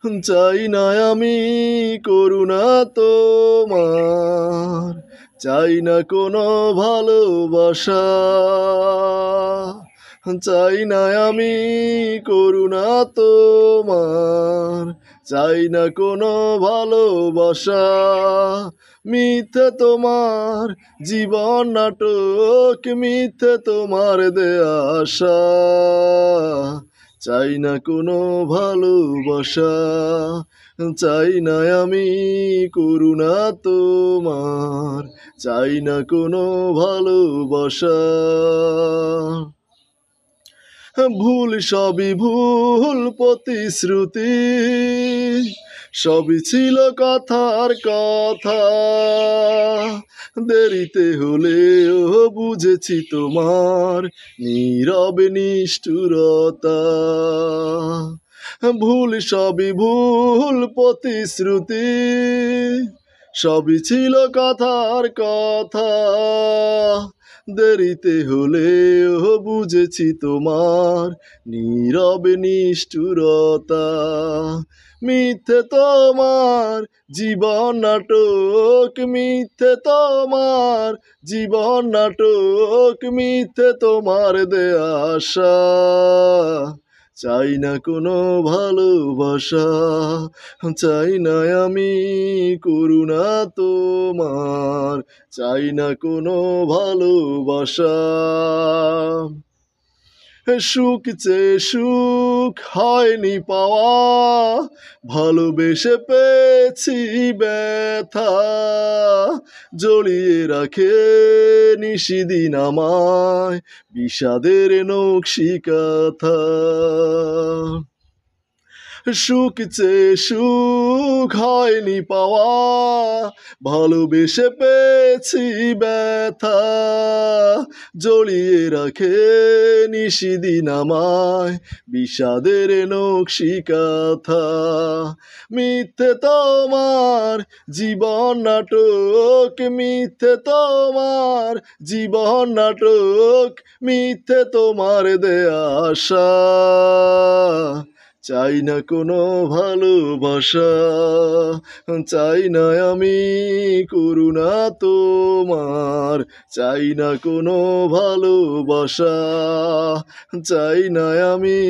চাই না আমি করুণা তোমার, চাই না কোনো ভালোবাসা, চাই না আমি করুণা তোমার, চাই না কোনো ভালোবাসা। মিথ্যে তোমার জীবন নাটক, মিথ্যে তোমার দেয়া আশা, চাই না কোনো ভালোবাসা, চাই না আমি করুণা তোমার, চাই না কোনো ভালোবাসা। ভুল সবই ভুল প্রতিশ্রুতি, সবই ছিল কথার কথা, দেরিতে হলেও বুঝেছি তোমার নীরবে নিষ্ঠুরতা। ভুল সবই ভুল প্রতিশ্রুতি, সবই ছিল কথার কথা, দেরিতে হলেও বুঝেছি তোমার নীরবে নিষ্ঠুরতা। মিথ্যে তোমার জীবন নাটক, মিথ্যে তোমার জীবন নাটক, মিথ্যে তোমার দেয়া আশা, চাই না কোনো ভালোবাসা, চাই না আমি করুণা তোমার, চাই না কোনো ভালোবাসা। সুখ চেয়ে সুখ হয়নি পাওয়া, ভালোবেসে পেয়েছি ব্যথা, জড়িয়ে রাখে নিশিদিন আমায় বিষাদের নকশিকাথা। সুখ চেয়ে সুখ হয়নি পাওয়া, ভালোবেসে পেয়েছি ব্যথা, জড়িয়ে রাখে নিশিদিন আমায় বিষাদের নকশিকাথা। মিথ্যে তোমার জীবন নাটক, মিথ্যে তোমার জীবন নাটক, মিথ্যে তোমার দেয়া আশা, চাই না কোনো ভালোবাসা, চাই না আমি করুণা তোমার, চাই না কোনো ভালোবাসা, চাই না আমি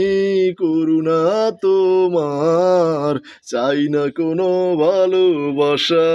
করুণা তোমার, চাই না কোনো ভালোবাসা।